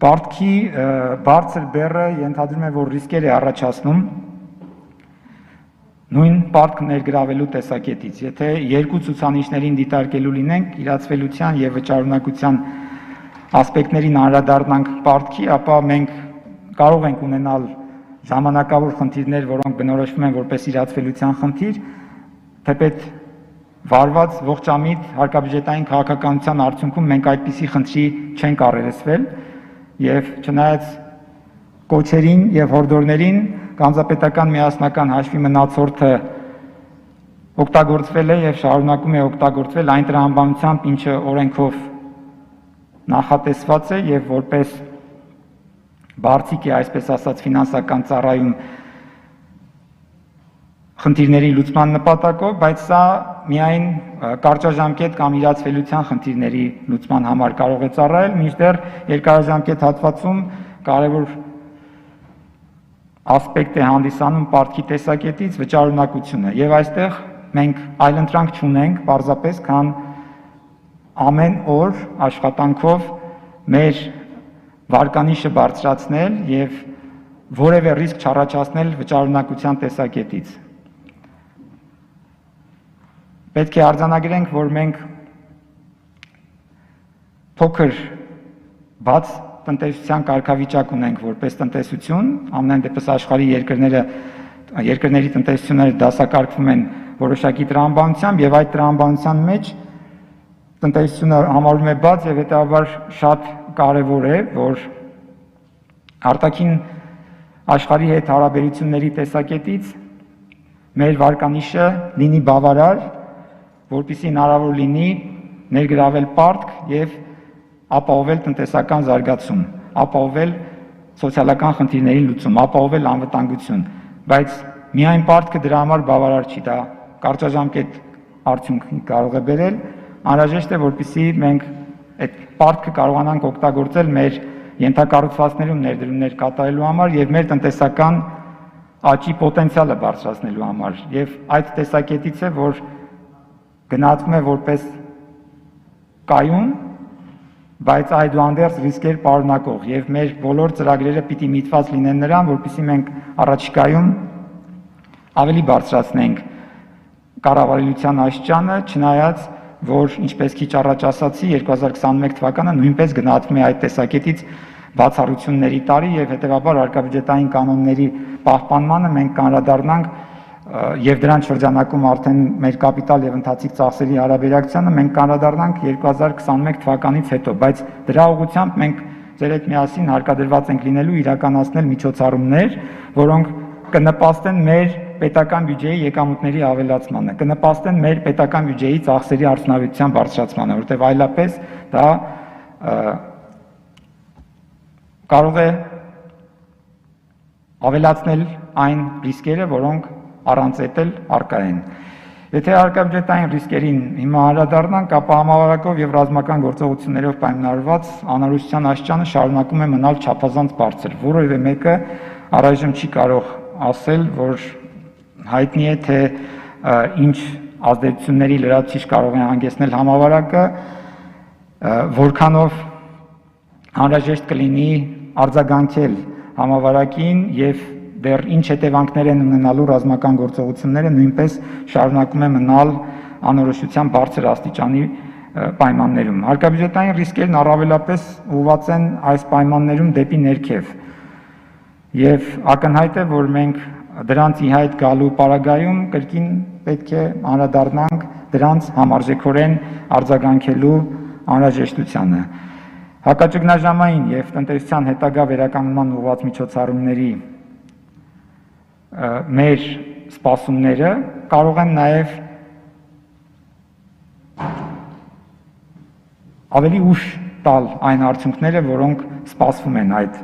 Պարտքի բարձր բեռը ենթադրում է, որ ռիսկեր է առաջացնում նույն պարտքը ներգրավելու տեսակետից։ Եթե երկու ցուցանիշներին դիտարկելու լինենք իրացվելիության եւ վճարունակության ասպեկտներին անդրադառնանք պարտքի, ապա մենք կարող ենք ունենալ ժամանակավոր խնդիրներ, որոնք բնորոշվում են որպես իրացվելիության խնդիր, թեպետ վարված ողջամիտ հարկաբյուջետային քաղաքականության արդյունքում մենք այդպիսի խնդրի չենք առերեսվել եւ չնայած կոչերին եւ հորդորներին Կանզապետական միասնական հաշվի մնացորդը օգտագործվել է եւ շարունակում է օգտագործվել այն տրամաբանությամբ, ինչը օրենքով նախատեսված է եւ որպես բարձիկ է, այսպես ասած, ֆինանսական ծառայում խնդիրների լուծման նպատակով, բայց սա միայն կարճաժամկետ կամ իրացվելիության խնդիրների լուծման համար կարող է ծառայել, մինչդեռ երկարաժամկետ հատվածում կարևոր ասպեկտ է հանդիսանում պարտքի տեսակետից վճարունակությունը եւ այստեղ մենք այլընտրանք չունենք պարզապես քան ամեն օր աշխատանքով մեր վարկանիշը բարձրացնել եւ որևէ ռիսկ չառաջացնել վճարունակության տեսակետից։ Պետք է արձանագրենք, որ մենք փոքր բաց տնտեսության կարգավիճակ ունենք որպես տնտեսություն, ամենայն դեպս աշխարհի երկրների տնտեսությունները դասակարգվում են որոշակի տրամաբանությամբ եւ այդ տրամաբանության մեջ տնտեսությունը համարվում է բաց եւ հետեւաբար շատ կարեւոր է, որ արտաքին աշխարհի հետ հարաբերությունների տեսակետից մեր վարկանիշը լինի բավարար, որպեսզի հնարավոր լինի ներգրավել պարտք եւ ապահովել տնտեսական զարգացում, ապահովել սոցիալական խնդիրների լուծում, ապահովել անվտանգություն, բայց միայն պարտքը դրա համար բավարար չի, դա կարճաժամկետ արդյունք կարող է բերել, անհրաժեշտ է, որպեսզի մենք այդ պարտքը կարողանանք օգտագործել մեր ենթակառուցվածքներում ներդրումներ կատարելու համար եւ մեր տնտեսական աճի պոտենցիալը բարձրացնելու համար եւ այդ տեսակետից է, որ գնահատվում է որպես կայուն, բայց այդուհանդերձ ռիսկեր պարունակող եւ մեր բոլոր ծրագրերը պիտի միտված լինեն նրան, որպեսզի մենք առաջիկայում ավելի բարձրացնենք կառավարելիության աստիճանը, չնայած որ ինչպես քիչ առաջ ասացի 2021 թվականը նույնպես գնահատվում է այդ տեսակետից բացառությունների տարի եւ հետեւաբար հարկաբյուջետային կանոնների պահպանմանը մենք կանդրադառնանք եւ դրանց շրջանակում արդեն մեր կապիտալ եւ ընթացիկ ծախսերի հարաբերակցությանը մենք կանդրադառնանք 2021 թվականից հետո, բայց դրա ուղղությամբ մենք ձեր հետ միասին հարկադրված ենք լինելու իրականացնել միջոցառումներ, որոնք կնպաստեն մեր պետական բյուջեի եկամուտների ավելացմանը, կնպաստեն մեր պետական բյուջեի ծախսերի արդյունավետության բարձրացմանը, որտեղ այլապես դա կարող է ավելացնել այն ռիսկերը, որոնք առանց էտել առկա են։ Եթե հարկաբյուջետային ռիսկերին հիմա անդրադառնանք, ապա համավարակով եւ ռազմական գործողություններով պայմանավորված անորոշության աստիճանը շարունակում է մնալ չափազանց բարձր։ Որևէ մեկը առայժմ չի կարող ասել, որ հայտնի է թե ինչ ազդեցությունների լրացուցիչ կարող է հանգեցնել համավարակը, որքանով անհրաժեշտ կլինի արձագանքել համավարակին եւ դեռ ինչ հետևանքներ են ունենալու ռազմական գործողությունները նույնպես շարունակում է մնալ անորոշության բարձր աստիճանի պայմաններում։ Հարկաբյուջետային ռիսկերն առավելապես ուղղված են այս պայմաններում դեպի ներքև եւ ակնհայտ է, որ մենք դրանց ի հայտ գալու պարագայում կրկին պետք է անդրադառնանք դրանց համարժեքորեն արձագանքելու անհրաժեշտությանը։ Հակաճգնաժամային եւ տնտեսության հետագա վերականգնման ուղղված միջոցառումների մեր սպասումները կարող են նաեւ ավելի ուշ տալ այն արդյունքները, որոնք սպասվում են այդ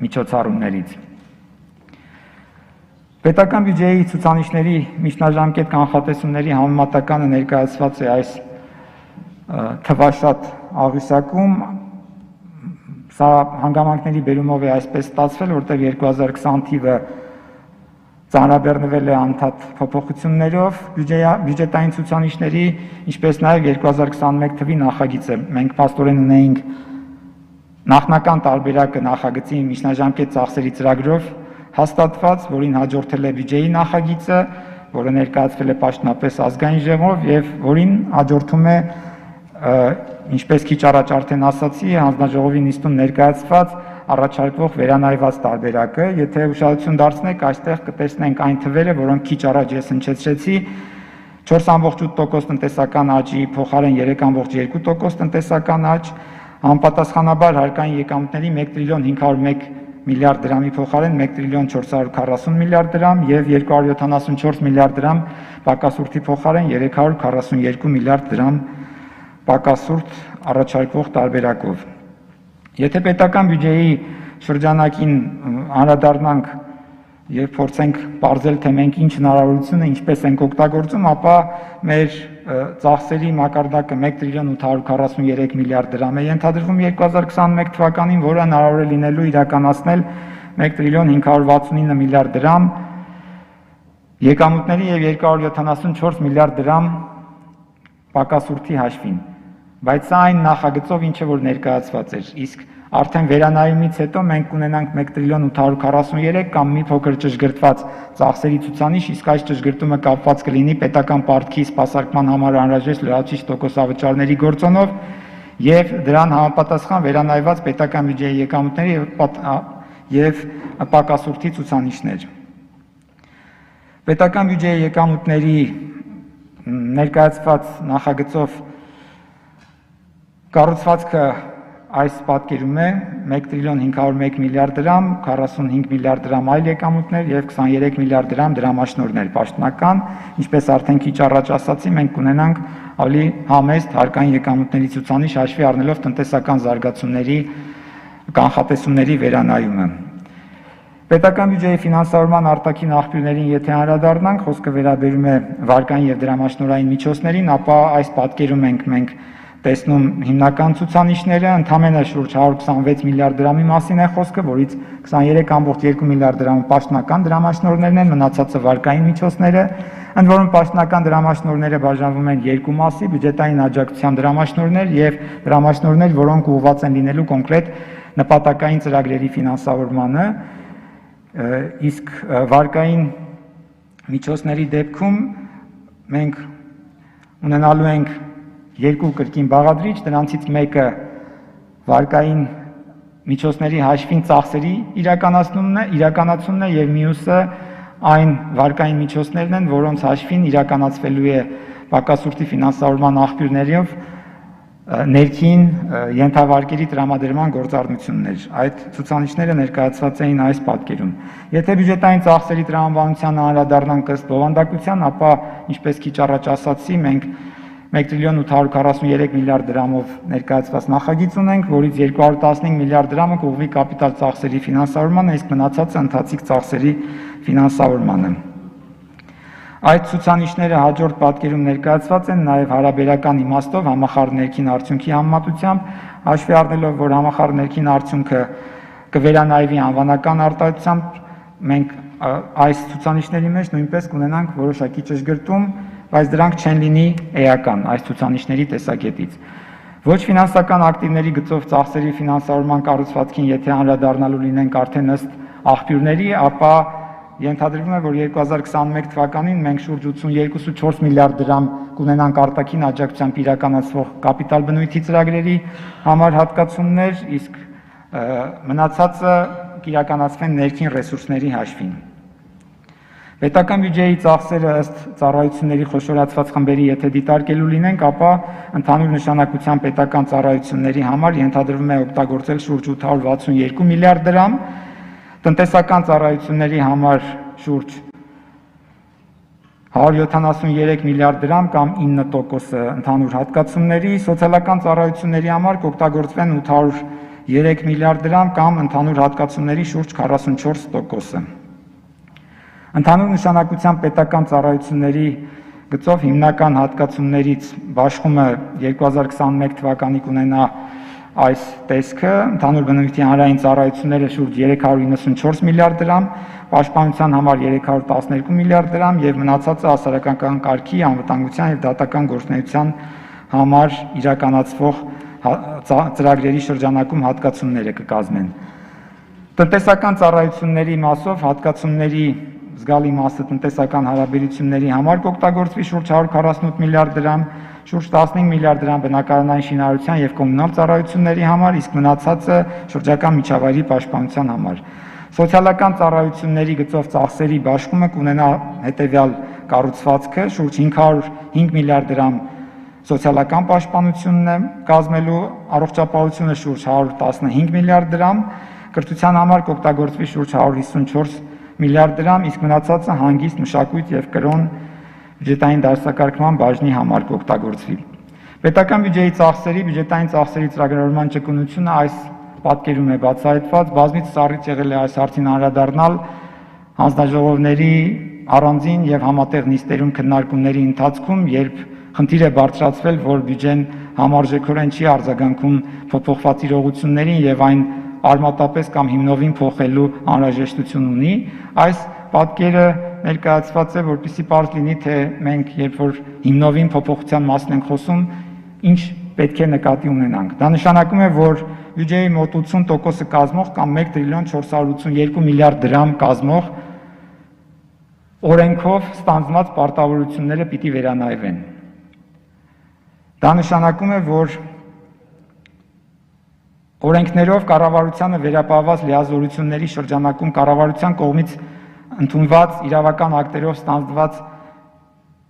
միջոցառումներից։ Պետական բյուջեի ցուցանիշների միջնաժամկետ կանխատեսումների համեմատականը ներկայացված է այս թվաշատ աղյուսակում, սա հանգամանքների բերումով է այսպես ստացվել, որտեղ 2020 թիվը ծանրաբեռնվել է անդադ փոփոխություններով բյուջետային ցուցանիշների, ինչպես նաև 2021 թվի նախագիծը։ Մենք փաստորեն ունեինք Նախնական տարբերակը նախագծի միջնաժամկետ ծախսերի ծրագրով հաստատված, որին հաջորդել է բյուջեի նախագիծը, որը ներկայացվել է պաշտոնապես ազգային ժողով եւ որին հաջորդում է ինչպես քիչ առաջ արդեն ասացի, հանձնաժողովի նիստում ներկայացված առաջարկվող վերանայված տարբերակը, եթե ուշադրություն դարձնեք, այստեղ կտեսնենք այն թվերը, որոնք քիչ առաջ ես հնչեցրեցի, 4.8% տնտեսական աճի փոխարեն 3.2% տնտեսական աճ, համապատասխանաբար հարկային եկամուտների 1 տրիլիոն 501 միլիարդ դրամի փոխարեն 1 տրիլիոն 440 միլիարդ դրամ եւ 274 միլիարդ դրամ պակասուրդի փոխարեն 342 միլիարդ դրամ պակասուրդ առաջարկվող տարբերակով։ Եթե պետական բյուջեի շրջանակին անդրադառնանք եւ փորձենք ողջել թե մենք ինչ հնարավորություն է ինչպես ենք օգտագործում, ապա մեր ծախսերի մակարդակը 1 տրիլիոն 843 միլիարդ դրամ է ենթադրվում 2021 թվականին, որը հնարավոր է լինելու իրականացնել 1 տրիլիոն 569 միլիարդ դրամ եկամուտների եւ 274 միլիարդ դրամ պակասուրդի հաշվին։ Բայց սա այն նախագծով, ինչը որ ներկայացված էր, իսկ արդեն վերանայումից հետո մենք կունենանք 1 տրիլիոն 843 կամ մի փոքր ճշգրտված ծախսերի ցուցանիշ, իսկ այս ճշգրտումը կապված կլինի պետական պարտքի սպասարկման համար անհրաժեշտ լրացուցիչ տոկոսավճարների գործոնով եւ դրան համապատասխան վերանայված պետական բյուջեի եկամուտների եւ պակասուրդի ցուցանիշներ։ Պետական բյուջեի եկամուտների ներկայացված նախագծով կառուցվածքը այս պատկերում է 1 տրիլիոն 501 միլիարդ դրամ, 45 միլիարդ դրամ այլ եկամուտներ եւ 23 միլիարդ դրամ դրամաշնորհներ պաշտոնական, ինչպես արդեն քիչ առաջ ասացի, մենք կունենանք ավելի համեստ հարկային եկամուտների ցուցանիշ հաշվի առնելով տնտեսական զարգացումների կանխատեսումների վերանայումը։ Պետական բյուջեի ֆինանսավորման արտաքին աղբյուրներին եթե անդրադառնանք, խոսքը վերաբերում է վարկային եւ դրամաշնորհային միջոցներին, ապա այս պատկերում մենք տեսնում հիմնական ցուցանիշները, ընդամենը շուրջ 126 միլիարդ դրամի մասին է խոսքը, որից 23.2 միլիարդ դրամը պաշտոնական դրամաշնորհներն են, մնացածը վարկային միջոցները, ընդ որում պաշտոնական դրամաշնորհները բաժանվում են երկու մասի՝ բյուջետային աջակցության դրամաշնորհներ եւ դրամաշնորհներ, որոնք ուղղված են լինելու կոնկրետ նպատակային ծրագրերի ֆինանսավորմանը, իսկ վարկային միջոցների դեպքում մենք ունենալու ենք երկու կրկին բաղադրիչ, դրանցից մեկը վարկային միջոցների հաշվին ծախսերի իրականացումն է եւ մյուսը այն վարկային միջոցներն են, որոնց հաշվին իրականացվելու է պակասուրդի ֆինանսավորման աղբյուրներով ներքին ենթավարկերի տրամադրման գործառնություններ։ Այդ ցուցանիշները ներկայացված էին այս պատկերում։ Եթե բյուջետային ծախսերի տրամաբանությանը անդրադառնանք ըստ բովանդակության, ապա ինչպես քիչ առաջ ասացի, մենք 1 տրիլիոն 843 միլիարդ դրամով ներկայացված նախագիծ ունենք, որից 215 միլիարդ դրամը կուղղվի կապիտալ ծախսերի ֆինանսավորմանը, իսկ մնացածը ընթացիկ ծախսերի ֆինանսավորմանը։ Այդ ցուցանիշները հաջորդ պատկերում ներկայացված են նաև հարաբերական իմաստով համախառն ներքին արդյունքի համեմատությամբ, հաշվի առնելով, որ համախառն ներքին արդյունքը կվերանայվի անվանական արտահայտությամբ, մենք այս ցուցանիշների մեջ նույնպես կունենանք որոշակի ճշգրտում, բայց դրանք չեն լինի էական այս ցուցանիշների տեսակետից։ Ոչ ֆինանսական ակտիվների գծով ծախսերի ֆինանսավորման կառուցվածքին եթե անդրադառնալու լինենք արդեն ըստ աղբյուրների, ապա ենթադրվում է, որ 2021 թվականին մենք շուրջ 82.4 միլիարդ դրամ կունենանք արտաքին աջակցությամբ իրականացվող կապիտալ բնույթի ծրագրերի համար հատկացումներ, իսկ մնացածը կիրականացվեն ներքին ռեսուրսների հաշվին։ Պետական բյուջեի ծախսերը ըստ ծառայությունների խոշորացված խմբերի եթե դիտարկելու լինենք, ապա ընդհանուր նշանակության պետական ծառայությունների համար ենթադրվում է օգտագործել շուրջ 862 միլիարդ դրամ, տնտեսական ծառայությունների համար շուրջ 173 միլիարդ դրամ կամ 9% ընդհանուր հատկացումների, սոցիալական ծառայությունների համար կօգտագործվեն 803 միլիարդ դրամ կամ ընդհանուր հատկացումների շուրջ 44%։ Ընդհանուր նշանակության պետական ծառայությունների գծով հիմնական հատկացումներից բաշխումը 2021 թվականի կունենա այս տեսքը, ընդհանուր բնույթի հանրային ծառայությունները շուրջ 394 միլիարդ դրամ, պաշտպանության համար 312 միլիարդ դրամ եւ մնացածը հասարակական կարգի, անվտանգության եւ դատական գործունեության համար իրականացվող ծրագրերի շրջանակում հատկացումները կկազմեն։ Տնտեսական ծառայությունների մասով հատկացումների զգալի մասը տնտեսական հարաբերությունների համար կօգտագործվի շուրջ 148 միլիարդ դրամ, շուրջ 15 միլիարդ դրամ բնակարանային շինարարության եւ կոմունալ ծառայությունների համար, իսկ մնացածը շրջակա միջավայրի պաշտպանության համար։ Սոցիալական ծառայությունների գծով ծախսերի բաշխումը կունենա հետեւյալ կառուցվածքը՝ շուրջ 505 միլիարդ դրամ սոցիալական պաշտպանությունն է կազմելու, առողջապահությունը շուրջ 115 միլիարդ դրամ, կրթության համար կօգտագործվի շուրջ 154 միլիարդ դրամ, իսկ մնացածը հանգիստ, մշակույթ եւ կրոն բյուջետային դասակարգման բաժնի համար կօգտագործվի։ Պետական բյուջեի ծախսերի, բյուջետային ծախսերի ծրագրավորման ճկունությունը այս պատկերում է բացահայտված, բազմիցս առիթ եղել է այս հարցին անդրադառնալ հանձնաժողովների առանձին եւ համատեղ նիստերում քննարկումների ընթացքում, երբ խնդիր է բարձրացվել, որ բյուջեն համարժեքորեն չի արձագանքում փոփոխված իրողություններին եւ այն արմատապես կամ հիմնովին փոխելու անհրաժեշտություն ունի, այս պատկերը ներկայացված է, որպեսզի պարզ լինի, թե մենք երբ որ հիմնովին փոփոխության մասին ենք խոսում, ինչ պետք է նկատի ունենանք։ Դա նշանակում է, որ բյուջեի մոտ 80% կազմող կամ 1 տրիլիոն 482 միլիարդ դրամ կազմող օրենքով ստանձնված պարտավորությունները պիտի վերանայվեն։ Դա նշանակում է, որ օրենքներով կառավարությանը վերապահված լիազորությունների շրջանակում կառավարության կողմից ընդունված իրավական ակտերով ստանձնված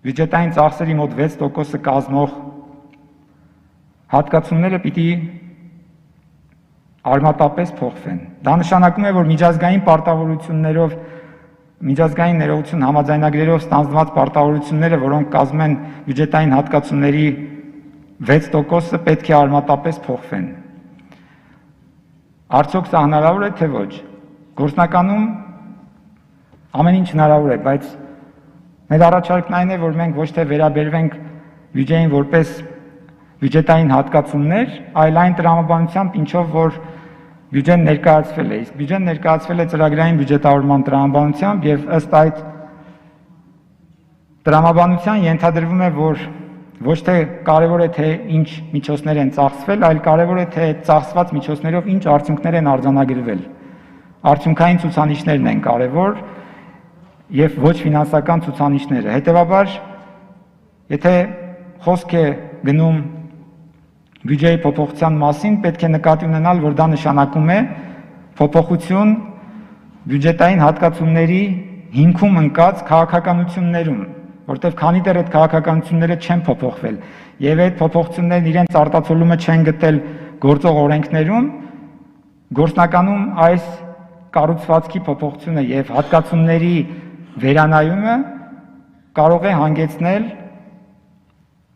բյուջետային ծախսերի մոտ 6% կազմող հատկացումները պիտի արմատապես փոխվեն։ Դա նշանակում է, որ միջազգային պարտավորություններով, միջազգային ներողություն համաձայնագրերով ստանձնված պարտավորությունները, որոնք կազմում են բյուջետային հատկացումների 6%-ը պետք է արմատապես փոխվեն։ Արդյոք սա հնարավոր է, թե ոչ։ Գործնականում ամեն ինչ հնարավոր է, բայց մեր առաջարկն այն է, որ մենք ոչ թե վերաբերվենք բյուջեին որպես բյուջետային հատկացումներ, այլ այն տրամաբանությամբ, ինչով որ բյուջեն ներկայացվել է, իսկ բյուջեն ներկայացվել է ծրագրային բյուջետավորման տրամաբանությամբ եւ ըստ այդ տրամաբանության ենթադրվում է, որ ոչ թե կարևոր է թե ինչ միջոցներ են ծախսվել, այլ կարևոր է թե ծախսված միջոցներով ինչ արդյունքներ են արձանագրվել։ Արդյունքային ցուցանիշներն են կարևոր եւ ոչ ֆինանսական ցուցանիշները։ Հետևաբար, եթե խոսք է գնում բյուջեի փոփոխության մասին, պետք է նկատի ունենալ, որ դա նշանակում է փոփոխություն բյուջետային հատկացումների հիմքում ընկած քաղաքականություններում, որտեղ քանի դեռ այդ քաղաքականությունները չեն փոփոխվել եւ այդ փոփոխություններն իրենց արտացոլումը չեն գտել գործող օրենքներում, գործնականում այս կառուցվածքի փոփոխությունը եւ հատկացումների վերանայումը կարող է հանգեցնել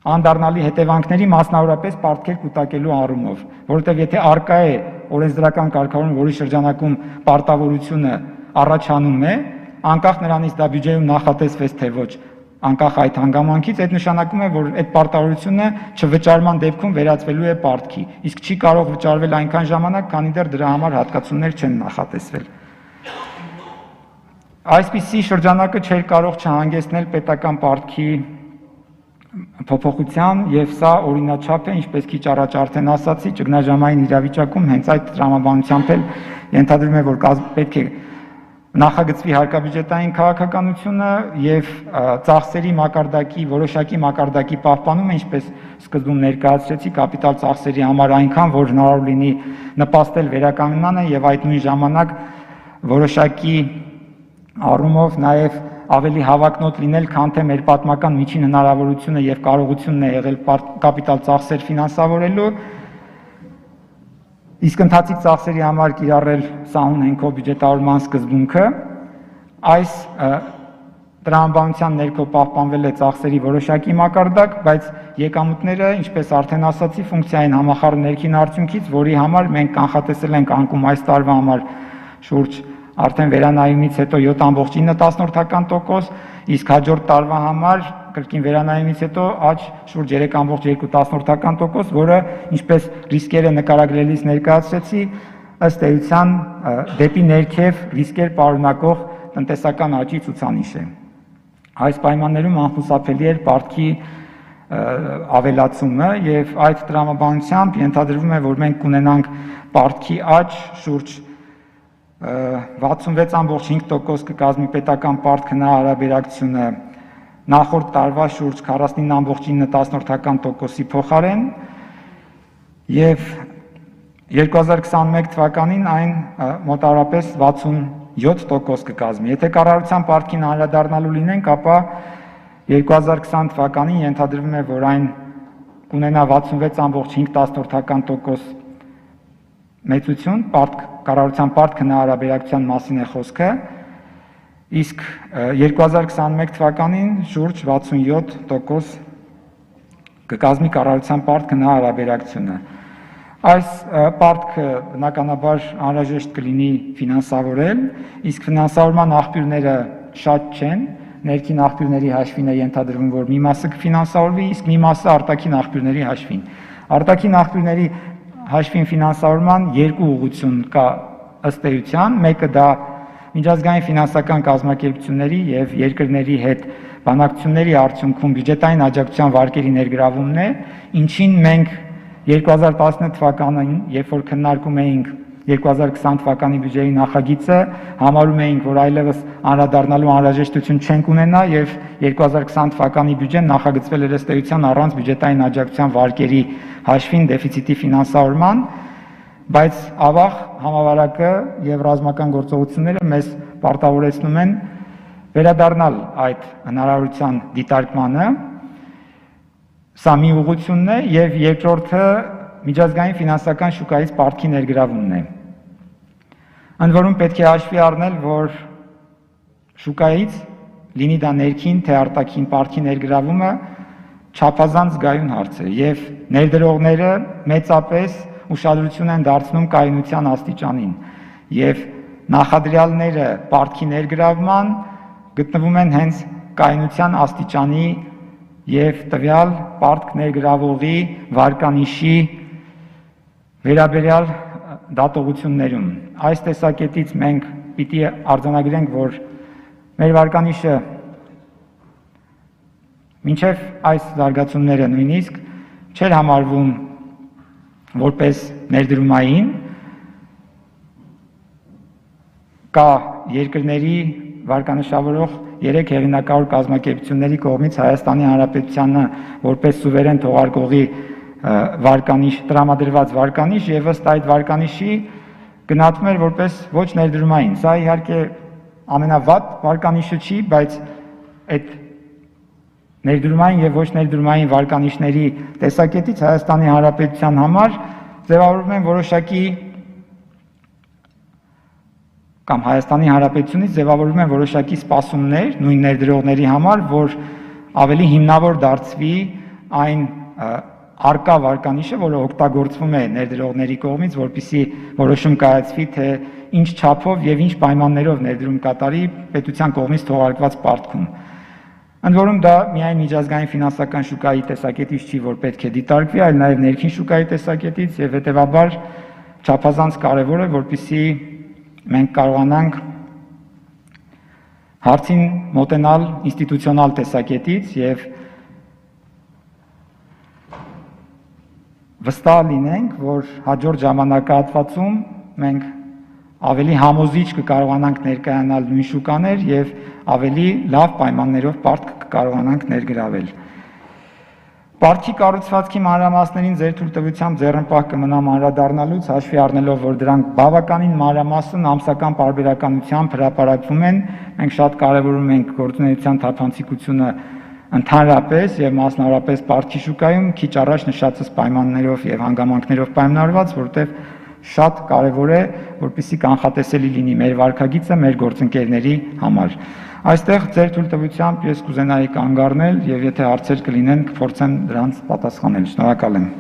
անդառնալի հետևանքների, մասնավորապես պարտքեր կուտակելու առումով, որովհետև եթե արկա է օրենսդրական կարգավորում, որի շրջանակում պարտավորությունը առաջանում է, անկախ նրանից դա բյուջեում նախատեսվեց թե ոչ, անկախ այդ հանգամանքից, այդ նշանակում է, որ այդ պարտավորությունը չվճարման դեպքում վերածվելու է պարտքի, իսկ չի կարող վճարվել այնքան ժամանակ, քանի դեռ դրա համար հատկացումներ չեն նախատեսվել։ Այսպիսի շրջանակը չէր կարող չհանգեցնել պետական պարտքի փոփոխության եւ սա օրինաչափ է, ինչպես քիչ առաջ արդեն ասացի, ճգնաժամային իրավիճակում հենց այդ տրամաբանությամբ էլ ենթադրվում է, որ պետք է նախագծվի հարկաբյուջետային քաղաքականությունը եւ ծախսերի մակարդակի, որոշակի մակարդակի պահպանումը, ինչպես սկզբում ներկայացրեցի, կապիտալ ծախսերի համար այնքան, որ հնարավոր լինի նպաստել վերականգնմանը եւ այդ նույն ժամանակ որոշակի առումով նաեւ ավելի հավակնոտ լինել, քան թե մեր պատմական միջին հնարավորությունը եւ կարողությունն է եղել կապիտալ ծախսեր ֆինանսավորելու, իսկ ընթացիկ ծախսերի համար կիրառել սահուն հենքով բյուջետավորման սկզբունքը, այս տրամաբանության ներքո պահպանվել է ծախսերի որոշակի մակարդակ, բայց եկամուտները, ինչպես արդեն ասացի, ֆունկցիա են համախառն ներքին արդյունքից, որի համար մենք կանխատեսել ենք անկում այս տարվա համար շուրջ արդեն վերանայումից հետո 7.9%, իսկ հաջորդ տարվա համար կրկին վերանայումից հետո աճ շուրջ 3.2%, որը ինչպես ռիսկերը նկարագրելիս ներկայացրեցի, ըստ էության դեպի ներքև ռիսկեր պարունակող տնտեսական աճի ցուցանիշ է։ Այս պայմաններում անխուսափելի էր պարտքի ավելացումը եւ այդ տրամաբանությամբ ենթադրվում է, որ մենք կունենանք պարտքի աճ շուրջ 66.5% կկազմի պետական պարտք հնարաբերակցությունը նախորդ տարվա շուրջ 49.9%-ի փոխարեն եւ 2021 թվականին այն մոտավորապես 67% կկազմի։ Եթե կառավարության պարտքին անդրադառնալու լինենք, ապա 2020 թվականին ենթադրվում է, որ այն կունենա 66.5% մեծություն, կառավարության պարտք հնարաբերակցության մասին է խոսքը, իսկ 2021 թվականին շուրջ 67% կկազմի կառավարության պարտք հնարաբերակցությունը։ Այս պարտքը բնականաբար անհրաժեշտ կլինի ֆինանսավորել, իսկ ֆինանսավորման աղբյուրները շատ չեն, ներքին աղբյուրների հաշվին է ենթադրվում, որ մի մասը կֆինանսավորվի, իսկ մի մասը արտաքին աղբյուրների հաշվին։ Արտաքին աղբյուրների հաշվին ֆինանսավորման երկու ուղղություն կա ըստ էության, մեկը դա միջազգային ֆինանսական կազմակերպությունների եւ երկրների հետ բանակցությունների արդյունքում բյուջետային աջակցության վարկերի ներգրավումն է, ինչին մենք 2019 թվականին, երբ որ քննարկում էինք 2020 թվականի բյուջեի նախագիծը, համարում էինք, որ այլևս անդրադառնալու անհրաժեշտություն չենք ունենա եւ 2020 թվականի բյուջեն նախագծվել էր ըստ էության առանց բյուջետային աջակցության վարկերի հաշվին դեֆիցիտի ֆինանսավորման, բայց ավաղ համավարակը եւ ռազմական գործողությունները մեզ պարտավորեցնում են վերադառնալ այդ հնարավորության դիտարկմանը։ Սա մի ուղղությունն է եւ երկրորդը միջազգային ֆինանսական շուկայից պարտքի ներգրավումն է։ Ընդ որում պետք է հաշվի առնել, որ շուկայից լինի դա ներքին թե արտաքին պարտքի ներգրավումը չափազանց զգայուն հարց է եւ ներդրողները մեծապես ուշադրություն են դարձնում կայունության աստիճանին եւ նախադրյալները պարտքի ներգրավման գտնվում են հենց կայունության աստիճանի եւ տվյալ պարտք ներգրավողի վարկանիշի վերաբերյալ դատողություններում։ Այս տեսակետից մենք պիտի արձանագրենք, որ մեր վարկանիշը մինչև այս զարգացումները նույնիսկ չէր համարվում որպես ներդրումային, կա երկրների վարկանշավորող 3 հեղինակավոր կազմակերպությունների կողմից Հայաստանի Հանրապետությանը որպես սուվերեն թողարկողի վարկանիշ, տրամադրված վարկանիշ եւ ըստ այդ վարկանիշի գնահատվում էր որպես ոչ ներդրումային։ Սա իհարկե ամենավատ վարկանիշը չի, բայց այդ ներդրումային եւ ոչ ներդրումային վարկանիշների տեսակետից Հայաստանի Հանրապետության համար ձևավորվում են որոշակի կամ Հայաստանի Հանրապետությունից ձևավորվում են որոշակի սպասումներ նույն ներդրողների համար, որ ավելի հիմնավոր դարձվի այն արկա վարկանիշը, որը օգտագործվում է ներդրողների կողմից, որպեսզի որոշում կայացվի, թե ինչ չափով եւ ինչ պայմաններով ներդրում կատարի պետության կողմից թողարկված պարտքում։ Ընդ որում դա միայն միջազգային ֆինանսական շուկայի տեսակետից չի, որ պետք է դիտարկվի, այլ նաեւ ներքին շուկայի տեսակետից եւ հետեւաբար չափազանց կարեւոր է, որպեսզի մենք կարողանանք հարցին մոտենալ ինստիտուցիոնալ տեսակետից եւ վստահ լինենք, որ հաջորդ ժամանակահատվածում մենք ավելի համոզիչ կկարողանանք ներկայանալ նույն շուկաներ եւ ավելի լավ պայմաններով պարտք կկարողանանք ներգրավել։ Պարտքի կառուցվածքի մանրամասներին ձեր թույլտվությամբ ձեռնպահ կմնամ անդրադառնալուց, հաշվի առնելով, որ դրանք բավականին մանրամասն ամսական պարբերականությամբ հրապարակվում են, մենք շատ կարևորում ենք գործունեության թափանցիկությունը ընդհանրապես եւ մասնավորապես պարտքի շուկայում քիչ առաջ նշածս պայմաններով եւ հանգամանքներով պայմանավորված, որտեղ շատ կարևոր է, որպեսզի կանխատեսելի լինի մեր վարքագիծը մեր գործընկերների համար։ Այստեղ ձեր թույլտվությամբ ես կուզենայի կանգ առնել եւ եթե հարցեր կլինեն, կփորձեմ դրանց պատասխանել։ Շնորհակալ եմ։